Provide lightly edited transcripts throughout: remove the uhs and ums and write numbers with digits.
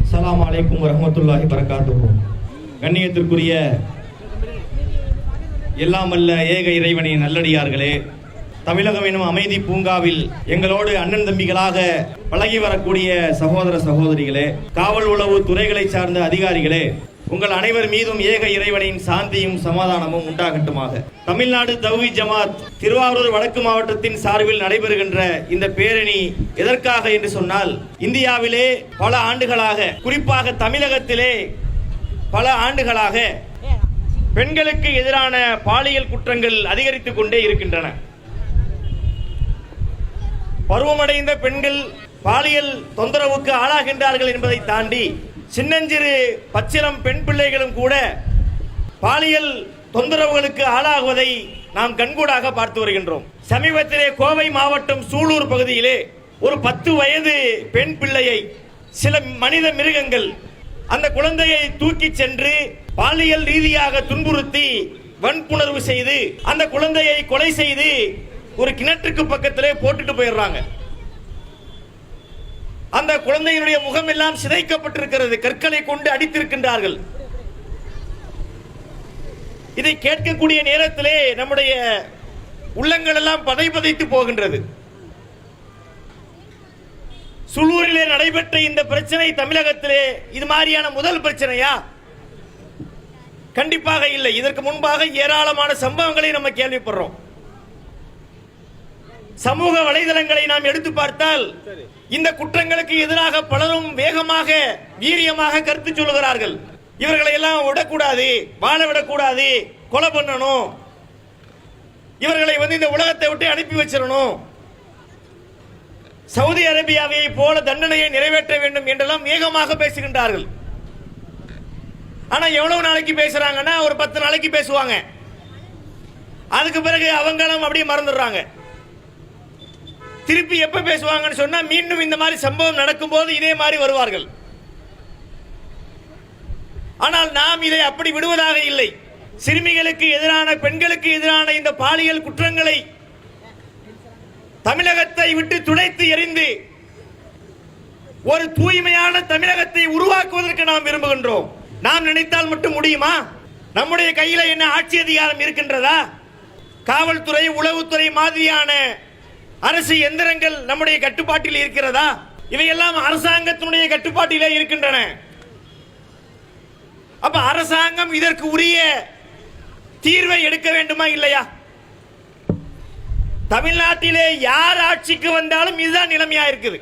அஸ்ஸலாமு அலைக்கும் வரஹ்மத்துல்லாஹி வபரகாத்துஹு. கண்ணியத்திற்குரிய எல்லாம் வல்ல ஏக இறைவனின் நல்லடியார்களே, தமிழகம் எனும் அமைதி பூங்காவில் எங்களோடு அண்ணன் தம்பிகளாக பழகி வரக்கூடிய சகோதர சகோதரிகளே, காவல் உளவு துறைகளை சார்ந்த அதிகாரிகளே, உங்கள் அனைவர் மீதும் ஏக இறைவனின் சாந்தியும் சமாதானமும் உண்டாகட்டுமாக. தமிழ்நாடு தௌஹீத் ஜமாத் திருவாரூர் வடக்கு மாவட்டத்தின் சார்பில் நடைபெறுகின்ற இந்த பேரணி எதற்காக என்று சொன்னால், இந்தியாவிலே பல ஆண்டுகளாக, குறிப்பாக தமிழகத்திலே பல ஆண்டுகளாக பெண்களுக்கு எதிரான பாலியல் குற்றங்கள் அதிகரித்துக் கொண்டே இருக்கின்றன. பருவமடைந்த பெண்கள் பாலியல் தொந்தரவுக்கு ஆளாகின்றார்கள் என்பதை தாண்டி சின்னஞ்சிறு பச்சிலம் பெண் பிள்ளைகளும் கூட பாலியல் தொந்தரவுகளுக்கு ஆளாகுவதை நாம் கண்கூடாக பார்த்து வருகின்றோம். சமீபத்திலே கோவை மாவட்டம் சூலூர் பகுதியிலே ஒரு 10 வயது பெண் பிள்ளையை சில மனித மிருகங்கள் அந்த குழந்தையை தூக்கி சென்று பாலியல் ரீதியாக துன்புறுத்தி வன்புணர்வு செய்து அந்த குழந்தையை கொலை செய்து ஒரு கிணற்றுக்கு பக்கத்திலே போட்டுட்டு போயிடுறாங்க. அந்த குழந்தையினுடைய முகம் எல்லாம் சிதைக்கப்பட்டிருக்கிறது, கற்களை கொண்டு அடித்திருக்கின்றார்கள். இதை கேட்கக்கூடிய நேரத்திலே நம்முடைய உள்ளங்கள் எல்லாம் பதைபதைத்து போகின்றது. சுலூரிலே நடைபெற்ற இந்த பிரச்சனை தமிழகத்திலே இது மாதிரியான முதல் பிரச்சனையா? கண்டிப்பாக இல்லை. இதற்கு முன்பாக ஏராளமான சம்பவங்களை நம்ம கேள்விப்படுறோம். சமூக வலைதளங்களை நாம் எடுத்து பார்த்தால் இந்த குற்றங்களுக்கு எதிராக பலரும் வேகமாக வீரியமாக கருத்து சொல்லுகிறார்கள். இவர்களை எல்லாம் விடக்கூடாது, வாழ விடக்கூடாது, கொலை பண்ணணும், இவர்களை இந்த உலகத்தை விட்டு அனுப்பி வச்சிடணும், சவுதி அரேபியாவை போல தண்டனையை நிறைவேற்ற வேண்டும் என்றெல்லாம் வேகமாக பேசுகின்றார்கள். ஆனா எவ்வளவு நாளைக்கு பேசுறாங்கன்னா ஒரு 10 நாளைக்கு பேசுவாங்க. அதுக்கு பிறகு அவங்களும் அப்படியே மறந்துடுறாங்க. திருப்பி எப்ப பேசுவாங்கன்னு சொன்னா மீண்டும் இந்த மாதிரி சம்பவம் நடக்கும் போது இதே மாதிரி வருவார்கள். ஆனால் நாம் இதை அப்படி விடுவதாக இல்லை. சிறுமிகளுக்கு எதிரான, பெண்களுக்கு எதிரான இந்த பாலியல் குற்றங்களை தமிழகத்தை விட்டு துடைத்து எறிந்து ஒரு தூய்மையான தமிழகத்தை உருவாக்குவதற்கு நாம் விரும்புகின்றோம். நாம் நினைத்தால் மட்டும் முடியுமா? நம்முடைய கையில என்ன ஆட்சி அதிகாரம் இருக்கின்றதா? காவல்துறை, உளவுத்துறை மாதிரியான அரசு எந்திரங்கள் நம்முடைய கட்டுப்பாட்டில் இருக்கிறதா? இவையெல்லாம் அரசாங்கத்தினுடைய கட்டுப்பாட்டிலே இருக்கின்றன. அப்ப அரசாங்கம் இதற்கு உரிய தீர்வை எடுக்க வேண்டுமா இல்லையா? தமிழ்நாட்டிலே யார் ஆட்சிக்கு வந்தாலும் இதுதான் நிலைமையா இருக்குது.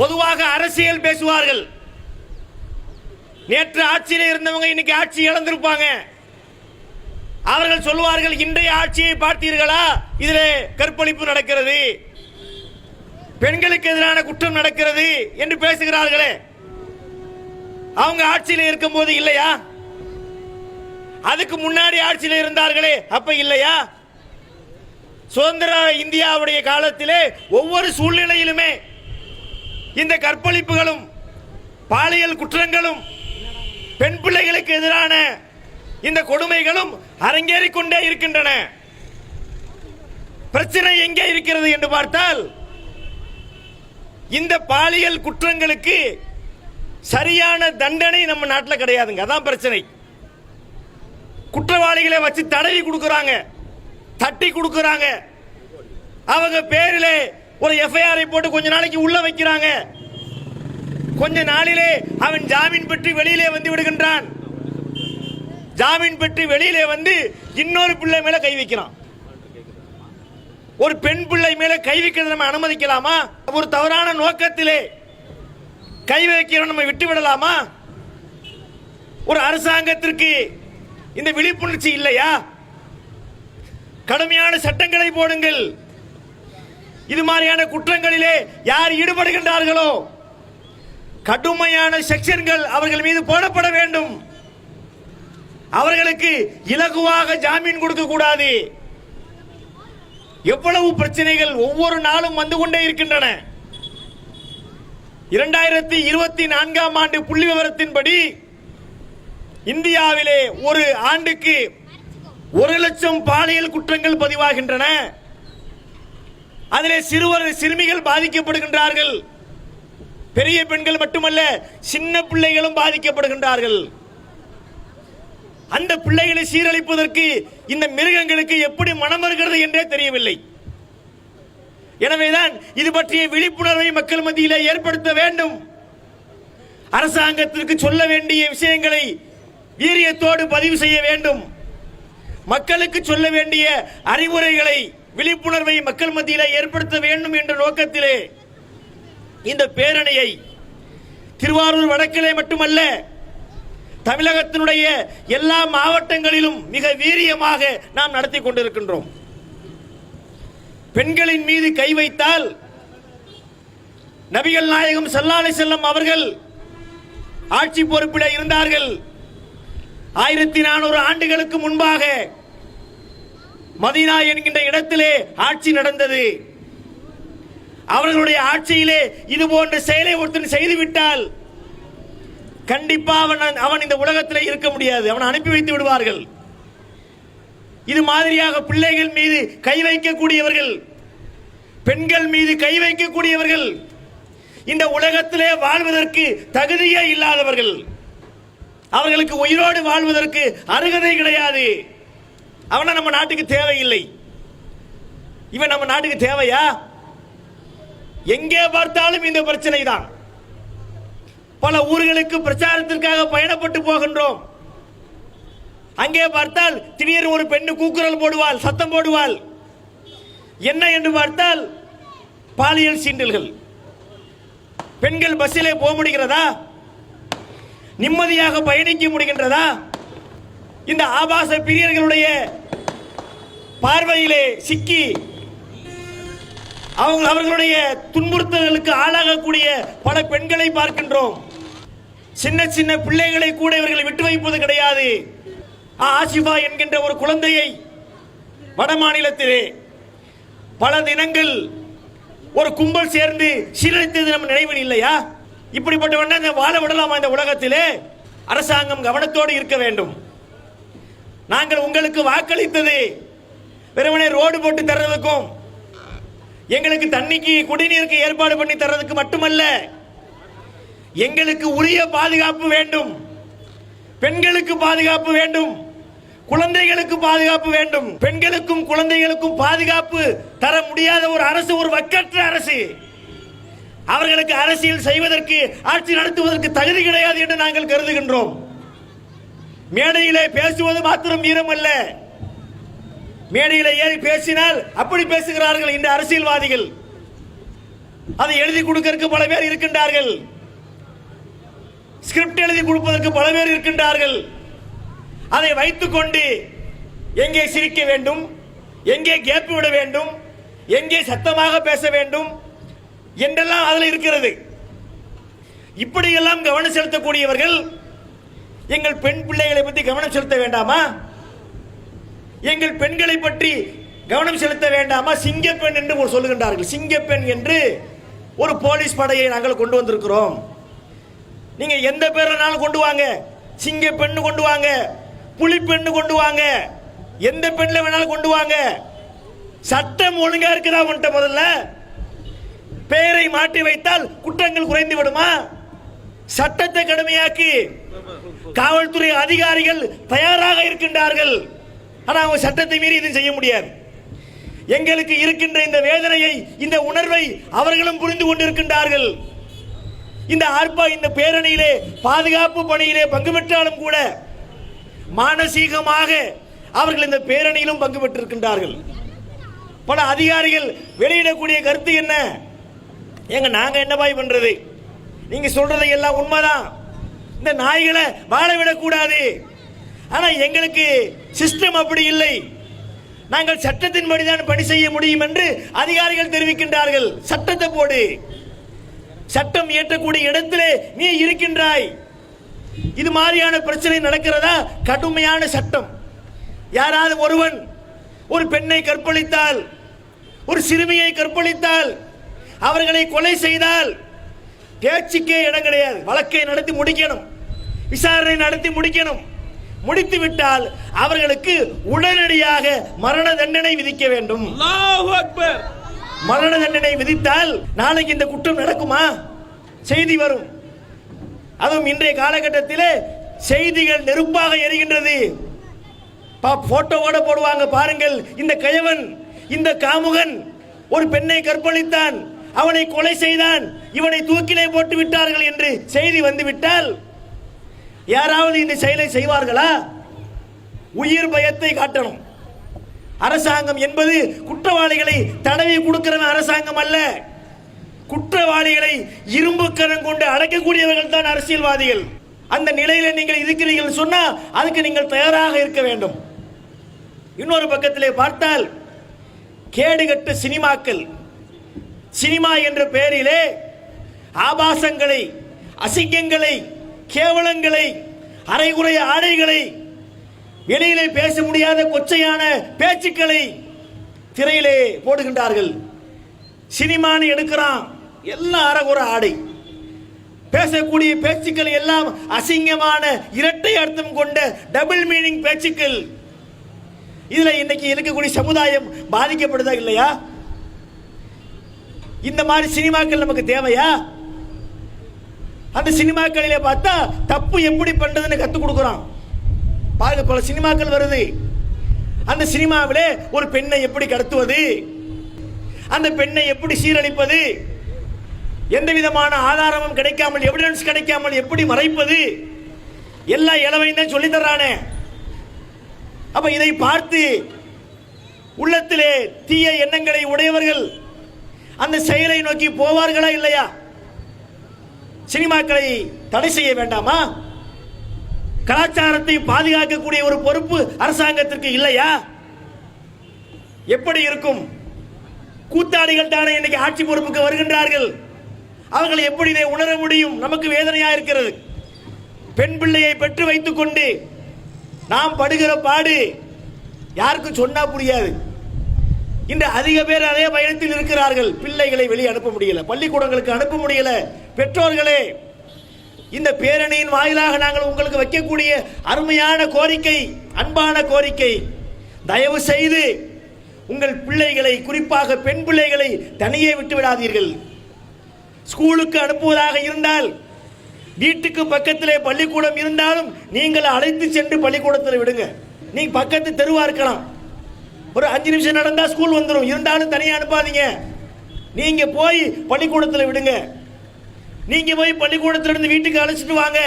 பொதுவாக அரசியல் பேசுவார்கள். நேற்று ஆட்சியில் இருந்தவங்க இன்னைக்கு ஆட்சி இழந்திருப்பாங்க. அவர்கள் சொல்வார்கள், இன்றைய ஆட்சியை பார்த்தீர்களா, இதிலே கற்பழிப்பு நடக்கிறது, பெண்களுக்கு எதிரான குற்றம் நடக்கிறது என்று பேசுகிறார்களே. அவங்க ஆட்சியில் இருக்கும் போது இல்லையா? அதுக்கு முன்னாடி ஆட்சியில் இருந்தார்களே, அப்ப இல்லையா? சுதந்திர இந்தியாவுடைய காலத்திலே ஒவ்வொரு சூழ்நிலையிலுமே இந்த கற்பழிப்புகளும் பாலியல் குற்றங்களும் பெண் பிள்ளைகளுக்கு எதிரான இந்த கொடுமைகளும் அரங்கேறிக் கொண்டே இருக்கின்றன. பிரச்சனை எங்கே இருக்கிறது என்று பார்த்தால், இந்த பாலியல் குற்றங்களுக்கு சரியான தண்டனை நம்ம நாட்டில் கிடையாதுங்க. அதான் பிரச்சனை. குற்றவாளிகளை வச்சு தடவி கொடுக்கறாங்க, தட்டி கொடுக்கறாங்க. அவங்க பேரிலே ஒரு எஃப்ஐஆரை போட்டு கொஞ்ச நாளைக்கு உள்ள வைக்கிறாங்க. கொஞ்ச நாளிலே அவன் ஜாமீன் பெற்று வெளியிலே வந்து விடுகின்றான். ஜாமீன் பெற்று வெளியிலே வந்து இன்னொரு பிள்ளை மேல கை வைக்கிறான். ஒரு பெண் பிள்ளை மேல கை வைக்கிறது நம்ம அனுமதிக்கலாமா? ஒரு தவறான நோக்கத்திலே கை வைக்கிறோம் நம்ம விட்டு விடலாமா? ஒரு அரசாங்கத்திற்கு இந்த விழிப்புணர்ச்சி இல்லையா? கடுமையான சட்டங்களை போடுங்கள். இது மாதிரியான குற்றங்களிலே யார் ஈடுபடுகின்றார்களோ கடுமையான செக்ஷன்கள் அவர்கள் மீது போடப்பட வேண்டும். அவர்களுக்கு இலகுவாக ஜாமீன் கொடுக்க கூடாது. எவ்வளவு பிரச்சனைகள் ஒவ்வொரு நாளும் வந்து கொண்டே இருக்கின்றன. 2024ஆம் ஆண்டு புள்ளி விவரத்தின்படி இந்தியாவிலே ஒரு ஆண்டுக்கு 1 லட்சம் பாலியல் குற்றங்கள் பதிவாகின்றன. அதிலே சிறுமிகள் பாதிக்கப்படுகின்றார்கள். பெரிய பெண்கள் மட்டுமல்ல, சின்ன பிள்ளைகளும் பாதிக்கப்படுகின்றார்கள். அந்த பிள்ளைகளை சீரழிப்பதற்கு இந்த மிருகங்களுக்கு எப்படி மனம் வருகிறது என்றே தெரியவில்லை. எனவேதான் இது பற்றிய விழிப்புணர்வை மக்கள் மத்தியிலே ஏற்படுத்த வேண்டும். அரசாங்கத்திற்கு சொல்ல வேண்டிய விஷயங்களை வீரியத்தோடு பதிவு செய்ய வேண்டும். மக்களுக்கு சொல்ல வேண்டிய அறிவுரைகளை, விழிப்புணர்வை மக்கள் மத்தியிலே ஏற்படுத்த வேண்டும் என்ற நோக்கத்திலே இந்த பேரணியை திருவாரூர் வடக்கிலே மட்டுமல்ல, தமிழகத்தினுடைய எல்லா மாவட்டங்களிலும் மிக வீரியமாக நாம் நடத்தி கொண்டிருக்கின்றோம். பெண்களின் மீது கை வைத்தால் நபிகள் நாயகம் ஸல்லல்லாஹு அலைஹி வஸல்லம் அவர்கள் ஆட்சி பொறுப்பில் இருந்தார்கள். 1400 ஆண்டுகளுக்கு முன்பாக மதீனா என்கின்ற இடத்திலே ஆட்சி நடந்தது. அவர்களுடைய ஆட்சியிலே இது போன்ற செயலை ஒருத்தன் செய்துவிட்டால் கண்டிப்பா அவன் இந்த உலகத்திலே இருக்க முடியாது. அவன் அனுப்பி வைத்து விடுவார்கள். இது மாதிரியாக பிள்ளைகள் மீது கை வைக்கக்கூடியவர்கள், பெண்கள் மீது கை வைக்கக்கூடியவர்கள் இந்த உலகத்திலே வாழ்வதற்கு தகுதியே இல்லாதவர்கள். அவர்களுக்கு உயிரோடு வாழ்வதற்கு அருகதை கிடையாது. அவன நம்ம நாட்டுக்கு தேவையில்லை. இவன் நம்ம நாட்டுக்கு தேவையா? எங்கே பார்த்தாலும் இந்த பிரச்சனை தான். பல ஊர்களுக்கு பிரச்சாரத்திற்காக பயணப்பட்டு போகின்றோம். அங்கே பார்த்தால் திடீர்னு ஒரு பெண்ணு கூக்குரல் போடுவாள், சத்தம் போடுவாள். என்ன என்று பார்த்தால் பாலியல் சீண்டல்கள். பெண்கள் பஸ்ஸிலே போக முடிகிறதா? நிம்மதியாக பயணிக்க முடிகின்றதா? இந்த ஆபாச பிரியர்களுடைய பார்வையிலே சிக்கி அவர்களுடைய துன்புறுத்தல்களுக்கு ஆளாகக்கூடிய பல பெண்களை பார்க்கின்றோம். சின்ன சின்ன பிள்ளைகளை கூட இவர்களை விட்டு வைப்பது கிடையாது. ஆசிஃபா என்கின்ற ஒரு குழந்தையை வட மாநிலத்திலே பல தினங்கள் ஒரு கும்பல் சேர்ந்து சீரழித்தது நம்ம நினைவில் இல்லையா? இப்படிப்பட்ட வாழ விடலாமா இந்த உலகத்திலே? அரசாங்கம் கவனத்தோடு இருக்க வேண்டும். நாங்கள் உங்களுக்கு வாக்களித்தது வெறுமனே ரோடு போட்டு தர்றதுக்கும் எங்களுக்கு தண்ணிக்கு குடிநீருக்கு ஏற்பாடு பண்ணி தர்றதுக்கு மட்டுமல்ல, எங்களுக்கு உரிய பாதுகாப்பு வேண்டும், பெண்களுக்கு பாதுகாப்பு வேண்டும், குழந்தைகளுக்கு பாதுகாப்பு வேண்டும். பெண்களுக்கும் குழந்தைகளுக்கும் பாதுகாப்பு தர முடியாத ஒரு அரசு ஒரு வக்கற்ற அரசு. அவர்களுக்கு அரசியல் செய்வதற்கு, ஆட்சி நடத்துவதற்கு தகுதி கிடையாது என்று நாங்கள் கருதுகின்றோம். மேடையிலே பேசுவது மாத்திரம் வீரம் அல்ல. மேடையிலே ஏறி பேசினால் அப்படி பேசுகிறார்கள் இந்த அரசியல்வாதிகள். அதை எழுதி கொடுக்கிறதுக்கு பல பேர் இருக்கின்றார்கள். ஸ்கிரிப்ட் எழுதி கொடுப்பதற்கு பல பேர் இருக்கின்றார்கள். அதை வைத்துக்கொண்டு எங்கே சிரிக்க வேண்டும், எங்கே கேப் விட வேண்டும், எங்கே சத்தமாக பேச வேண்டும் என்றெல்லாம் அதில் இருக்கிறது. இப்படியெல்லாம் கவனம் செலுத்தக்கூடியவர்கள் எங்கள் பெண் பிள்ளைகளை பற்றி கவனம் செலுத்த வேண்டாமா? எங்கள் பெண்களை பற்றி கவனம் செலுத்த வேண்டாமா? சிங்கப்பெண் என்று சொல்லுகின்றார்கள். சிங்கப்பெண் என்று ஒரு போலீஸ் படையை நாங்கள் கொண்டு வந்திருக்கிறோம். நீங்க எந்த பேர்னாலும் கொண்டு வாங்க, சிங்கப்பெண் கொண்டு வாங்க, புலிப்பெண் கொண்டு வாங்க, எந்த பெண்ல வேணாலும் கொண்டு வாங்க. சட்டம் ஒழுங்கா இருக்குதா உன்கிட்ட? முதல்ல பெயரை மாற்றி வைத்தால் குற்றங்கள் குறைந்து விடுமா? சட்டத்தை கடுமையாக்கி காவல்துறை அதிகாரிகள் தயாராக இருக்கின்றார்கள். ஆனால் அவங்க சட்டத்தை மீறி இதை செய்ய முடியாது. எங்களுக்கு இருக்கின்ற இந்த வேதனையை, இந்த உணர்வை அவர்களும் புரிந்து கொண்டிருக்கின்றார்கள். இந்த பேரணியிலே பாதுகாப்பு பணியிலே பங்கு பெற்றாலும் கூட மானசீகமாக அவர்கள் இந்த பேரணியிலும் பங்கு பெற்றிருக்கின்றார்கள். பல அதிகாரிகள் வெளியிடக்கூடிய கருத்து என்ன? நாங்க என்ன பாய் பண்றது? நீங்க சொல்றதை எல்லாம் உண்மைதான். இந்த நாய்களை வாழ விடக்கூடாது. ஆனா எங்களுக்கு சிஸ்டம் அப்படி இல்லை. நாங்கள் சட்டத்தின்படிதான் பணி செய்ய முடியும் என்று அதிகாரிகள் தெரிவிக்கின்றார்கள். சட்டத்தை போடு, சட்டம் இயற்றக்கூடிய இடத்திலே நீ இருக்கின்றாய். இது மாதிரியான பிரச்சனை நடக்கிறதா? கடுமையான சட்டம். யாராவது ஒருவன் ஒரு பெண்ணை கற்பழித்தால், ஒரு சிறுமியை கற்பழித்தால், அவர்களை கொலை செய்தால் பேச்சுக்கே இடம் கிடையாது. வழக்கை நடத்தி முடிக்கணும், விசாரணை நடத்தி முடிக்கணும். முடித்து விட்டால் அவர்களுக்கு உடனடியாக மரண தண்டனை விதிக்க வேண்டும். அல்லாஹு அக்பர். மரண தண்டனை விதித்தால் நாளைக்கு இந்த குற்றம் நடக்குமா? செய்தி வரும். அதுவும் இன்றைய காலகட்டத்தில் செய்திகள் நெருப்பாக எரிகின்றது. போட்டோவோட போடுவாங்க, பாருங்கள் இந்த கயவன், இந்த காமுகன் ஒரு பெண்ணை கற்பழித்தான், அவனை கொலை செய்தான், இவனை தூக்கிலே போட்டு விட்டார்கள் என்று செய்தி வந்துவிட்டால் யாராவது இந்த செயலை செய்வார்களா? உயிர் பயத்தை காட்டணும். அரசாங்கம் என்பது குற்றவாளிகளை தடவி கொடுக்கிறவன் அரசாங்கம் அல்ல. குற்றவாளிகளை இரும்பு கரம் கொண்டு அடக்கக்கூடியவர்கள் தான் அரசியல்வாதிகள். அந்த நிலையில நீங்கள் இருக்கிறீர்கள் சொன்னா அதுக்கு நீங்கள் தயாராக இருக்க வேண்டும். இன்னொரு பக்கத்திலே பார்த்தால் கேடுகட்ட சினிமாக்கள், சினிமா என்ற பெயரிலே ஆபாசங்களை, அசிங்கங்களை, கேவலங்களை, அரைகுறை ஆடைகளை, வெளியிலே பேச முடியாத கொச்சையான பேச்சுக்களை திரையிலே போடுகின்றார்கள். சினிமான்னு எடுக்கிறான், எல்லாம் அரைகுறை ஆடை, பேசக்கூடிய பேச்சுக்கள் எல்லாம் அசிங்கமான இரட்டை அர்த்தம் கொண்ட டபுள் மீனிங் பேச்சுக்கள். இதுல இன்னைக்கு இருக்கக்கூடிய சமுதாயம் பாதிக்கப்படுதா இல்லையா? இந்த மாதிரி சினிமாக்கள் நமக்கு தேவையா? அந்த சினிமாக்களிலே பார்த்தா தப்பு எப்படி பண்றதுன்னு கத்துக் கொடுக்குறான். பாருங்க, பல சினிமாக்கள் வருது. அந்த சினிமாவிலே ஒரு பெண்ணை எப்படி கடத்துவது, அந்த பெண்ணை எப்படி சீரழிப்பது, எந்த விதமான ஆதாரமும் கிடைக்காமல், எவிடன்ஸ் கிடைக்காமல் எப்படி மறைப்பது, எல்லா இளவையும் தான் சொல்லி தர்றானே. அப்ப இதை பார்த்து உள்ளத்திலே தீய எண்ணங்களை உடையவர்கள் அந்த செயலை நோக்கி போவார்களா இல்லையா? சினிமாக்களை தடை செய்ய வேண்டாமா? கலாச்சாரத்தை பாதுகாக்கக்கூடிய ஒரு பொறுப்பு அரசாங்கத்திற்கு இல்லையா? எப்படி இருக்கும்? கூத்தாடிகள் தானே இன்னைக்கு ஆட்சி பொறுப்புக்கு வருகின்றார்கள். அவர்களை எப்படி இதை உணர முடியும்? நமக்கு வேதனையா இருக்கிறது. பெண் பிள்ளையை பெற்று வைத்துக் கொண்டு நாம் படுகிற பாடு யாருக்கும் சொன்னா புரியாது. இன்று அதிக பேர் அதே பயணத்தில் இருக்கிறார்கள். பிள்ளைகளை வெளியே அனுப்ப முடியல, பள்ளிக்கூடங்களுக்கு அனுப்ப முடியல. பெற்றோர்களே, இந்த பேரணியின் வாயிலாக நாங்கள் உங்களுக்கு வைக்கக்கூடிய அருமையான கோரிக்கை, அன்பான கோரிக்கை, தயவு செய்து உங்கள் பிள்ளைகளை, குறிப்பாக பெண் பிள்ளைகளை தனியே விட்டு விடாதீர்கள். ஸ்கூலுக்கு அனுப்புவதாக இருந்தால் வீட்டுக்கு பக்கத்திலே பள்ளிக்கூடம் இருந்தாலும் நீங்கள் அழைத்து சென்று பள்ளிக்கூடத்தில் விடுங்க. நீங்க பக்கத்து தெருவா இருக்கலாம், ஒரு 5 நிமிஷம் நடந்தா ஸ்கூல் வந்துடும், இருந்தாலும் தனியா அனுப்பாதீங்க. நீங்க போய் பள்ளிக்கூடத்தில் விடுங்க. நீங்க போய் பள்ளிக்கூடத்தில் இருந்து வீட்டுக்கு அழைச்சிட்டு வாங்க.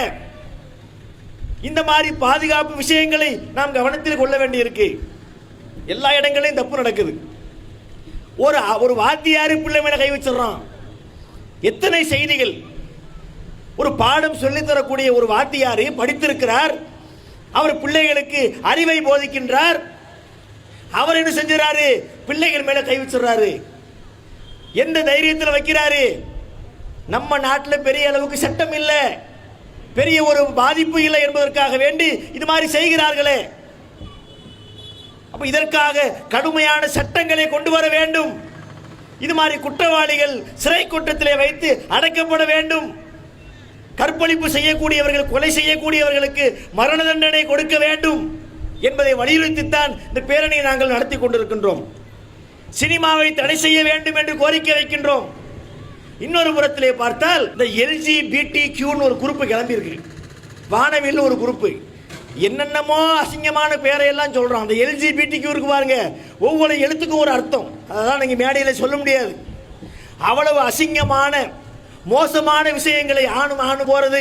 இந்த மாதிரி பாதுகாப்பு விஷயங்களை நாம் கவனத்தில் கொள்ள வேண்டியிருக்கு. எல்லா இடங்களையும் தப்பு நடக்குது. ஒரு வாத்தியாரு பிள்ளை மேல கை வச்சிடறான். எத்தனை செய்திகள்! ஒரு பாடம் சொல்லித் தரக்கூடிய ஒரு வாத்தியாரு படித்திருக்கிறார், அவர் பிள்ளைகளுக்கு அறிவை போதிக்கின்றார். அவர் என்ன செஞ்சாரு? பிள்ளைகள் மேல கை வச்சிடறாரு. எந்த தைரியத்தில் வைக்கிறாரு? நம்ம நாட்டில் பெரிய அளவுக்கு சட்டம் இல்லை, பெரிய ஒரு பாதிப்பு இல்லை என்பதற்காக வேண்டி இது மாதிரி செய்கிறார்களே. அப்ப இதற்காக கடுமையான சட்டங்களை கொண்டு வர வேண்டும். இது மாதிரி குற்றவாளிகள் சிறை கூட்டத்திலே வைத்து அடைக்கப்பட வேண்டும். கற்பழிப்பு செய்யக்கூடியவர்கள், கொலை செய்யக்கூடியவர்களுக்கு மரண தண்டனை கொடுக்க வேண்டும் என்பதை வலியுறுத்தித்தான் இந்த பேரணியை நாங்கள் நடத்தி கொண்டிருக்கின்றோம். சினிமாவை தடை செய்ய வேண்டும் என்று கோரிக்கை வைக்கின்றோம். இன்னொரு புறத்திலே பார்த்தால் இந்த LGBTQ ஒரு குரூப் கிளம்பி இருக்கு. வானவில் ஒரு குரூப் என்னென்னமோ அசிங்கமான பேரையெல்லாம் சொல்றான். அந்த LGBTQ இருக்கு பாருங்க, ஒவ்வொரு எழுத்துக்கும் ஒரு அர்த்தம். அதெல்லாம் நீங்க மேடையில் சொல்ல முடியாது. அவ்வளவு அசிங்கமான மோசமான விஷயங்களை, ஆணும் போறது,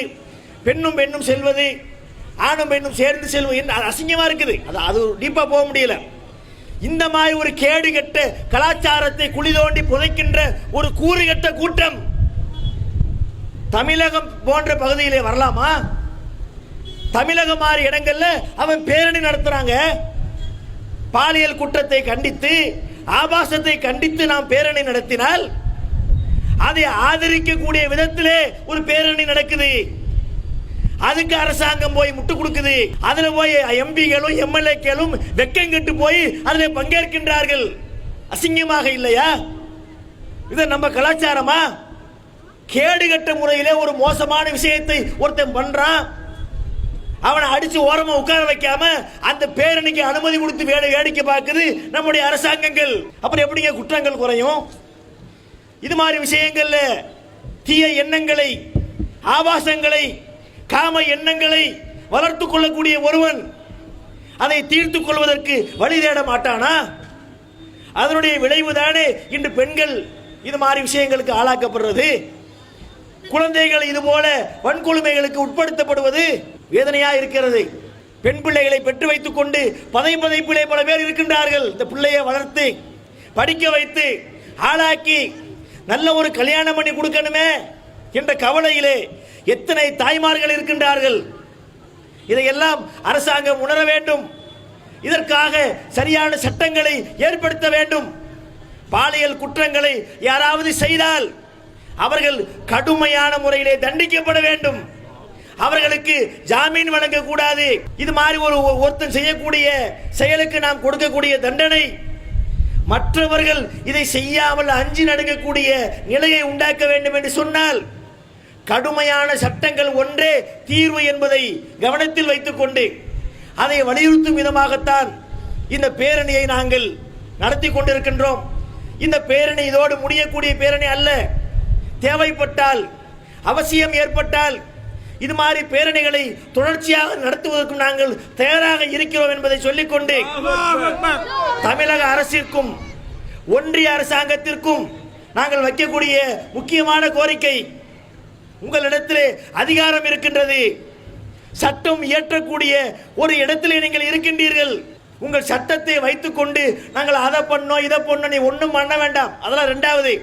பெண்ணும் பெண்ணும் செல்வது, ஆணும் பெண்ணும் சேர்ந்து செல்வது அசிங்கமா இருக்குது. அது டீப்பா போக முடியல. இந்த மாதிரி ஒரு கேடுகட்ட கலாச்சாரத்தை குழி தோண்டி புதைக்கின்ற ஒரு கூறுகட்ட கூட்டம் தமிழகம் போன்ற பகுதியிலே வரலாமா? தமிழகம் மாதிரி இடங்கள்ல அவன் பேரணி நடத்துறாங்க. பாலியல் குற்றத்தை கண்டித்து, ஆபாசத்தை கண்டித்து நாம் பேரணி நடத்தினால் அதை ஆதரிக்கக்கூடிய விதத்திலே ஒரு பேரணி நடக்குது. அதுக்கு அரசாங்கம் போய் முட்டு கொடுக்குது. அதுல போய் எம்பிகளும் எம்எல்ஏக்களும் வெக்கம் கெட்டு போய் அதில் பங்கேற்கின்றார்கள். அசிங்கமாக இல்லையா? இது நம்ம கலாச்சாரமா? கேடுகட்ட முறையிலே ஒரு மோசமான விஷயத்தை ஒருத்தன் பண்றான், அவனை அடிச்சு ஓரமா உட்கார வைக்காம அந்த பேரணிக்கு அனுமதி கொடுத்து வேடிக்கை பார்க்குது நம்முடைய அரசாங்கங்கள். அப்புறம் எப்படிங்க குற்றங்கள் குறையும்? இது மாதிரி விஷயங்கள்ல தீய எண்ணங்களை, ஆபாசங்களை, காம எண்ணங்களை வளர்த்து கொள்ளக்கூடிய ஒருவன் அதை தீர்த்து கொள்வதற்கு வழி தேட மாட்டானா? அதனுடைய விளைவுதானே இன்று பெண்கள் இது மாதிரி விஷயங்களுக்கு ஆளாக்கப்படுறது, குழந்தைகள் இது போல வன்கொடுமைகளுக்கு உட்படுத்தப்படுவது வேதனையா இருக்கிறது. பெண் பிள்ளைகளை பெற்று வைத்துக் கொண்டு பதைப்பிள்ளை பல பேர் இருக்கின்றார்கள். இந்த பிள்ளையை வளர்த்து படிக்க வைத்து ஆளாக்கி நல்ல ஒரு கல்யாணம் பண்ணி கொடுக்கணுமே என்ற கவலையிலே எத்தனை தாய்மார்கள் இருக்கின்றார்கள். இதையெல்லாம் அரசாங்கம் உணர வேண்டும். இதற்காக சரியான சட்டங்களை ஏற்படுத்த வேண்டும். பாலியல் குற்றங்களை யாராவது செய்தால் அவர்கள் கடுமையான முறையிலே தண்டிக்கப்பட வேண்டும். அவர்களுக்கு ஜாமீன் வழங்கக்கூடாது. இது மாதிரி ஒருத்தன் செய்யக்கூடிய செயலுக்கு நாம் கொடுக்கக்கூடிய தண்டனை மற்றவர்கள் இதை செய்யாமல் அஞ்சி நடுங்கக்கூடிய நிலையை உண்டாக்க வேண்டும் என்று சொன்னால் கடுமையான சட்டங்கள் ஒன்றே தீர்வு என்பதை கவனத்தில் வைத்துக் கொண்டு அதை வலியுறுத்தும் விதமாகத்தான் இந்த பேரணியை நாங்கள் நடத்தி கொண்டிருக்கின்றோம். இந்த பேரணி இதோடு முடியக்கூடிய பேரணி அல்ல. தேவைப்பட்டால், அவசியம் ஏற்பட்டால் இது மாதிரி பேரணிகளை தொடர்ச்சியாக நடத்துவதற்கும் நாங்கள் தயாராக இருக்கிறோம் என்பதை சொல்லிக்கொண்டு தமிழக அரசிற்கும் ஒன்றிய அரசாங்கத்திற்கும் நாங்கள் வைக்கக்கூடிய முக்கியமான கோரிக்கை, உங்களிடத்திலே அதிகாரம் இருக்கின்றது. சட்டம் இயற்றக்கூடிய ஒரு இடத்திலே நீங்கள் இருக்கின்றீர்கள். உங்கள் சட்டத்தை வைத்துக் கொண்டு நாங்கள் அதை பண்ணோம் இதை பண்ணோம் நீ ஒன்றும் பண்ண வேண்டாம். அதெல்லாம் இரண்டாவது.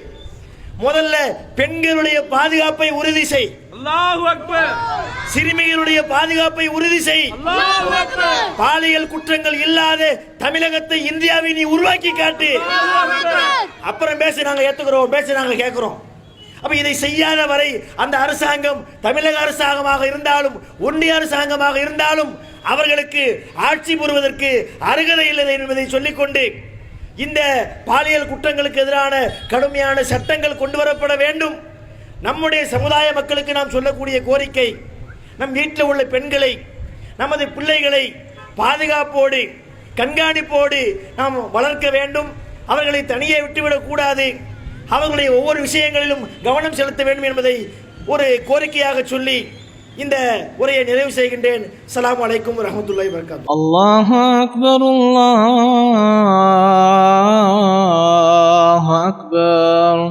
முதல்ல பெண்களுடைய பாதுகாப்பை உறுதி செய். அல்லாஹு அக்பர். சிறுமிகளுடைய பாதுகாப்பை உறுதி செய். அல்லாஹு அக்பர். பாலியல் குற்றங்கள் இல்லாத தமிழகத்தை இந்தியாவை நீ உருவாக்கி காட்டு. அப்புறம் பேச நாங்க ஏத்துக்கிறோம், பேச நாங்க கேட்கிறோம். அப்ப இதை செய்யாத வரை அந்த அரசாங்கம் தமிழக அரசாங்கமாக இருந்தாலும் ஒன்றிய அரசாங்கமாக இருந்தாலும் அவர்களுக்கு ஆட்சி புரிவதற்கு அருகதை இல்லை என்பதை சொல்லிக்கொண்டு இந்த பாலியல் குற்றங்களுக்கு எதிரான கடுமையான சட்டங்கள் கொண்டு வரப்பட வேண்டும். நம்முடைய சமுதாய மக்களுக்கு நாம் சொல்லக்கூடிய கோரிக்கை, நம் வீட்டில் உள்ள பெண்களை, நமது பிள்ளைகளை பாதுகாப்போடு கண்காணிப்போடு நாம் வளர்க்க வேண்டும். அவர்களை தனியே விட்டுவிடக் கூடாது. அவர்களுடைய ஒவ்வொரு விஷயங்களிலும் கவனம் செலுத்த வேண்டும் என்பதை ஒரு கோரிக்கையாக சொல்லி இந்த உரையை நிறைவு செய்கின்றேன். அஸ்ஸலாமு அலைக்கும் வரஹ்மத்துல்லாஹி வபரகாத்துஹு. அல்லாஹு அக்பர், அல்லாஹு அக்பர்.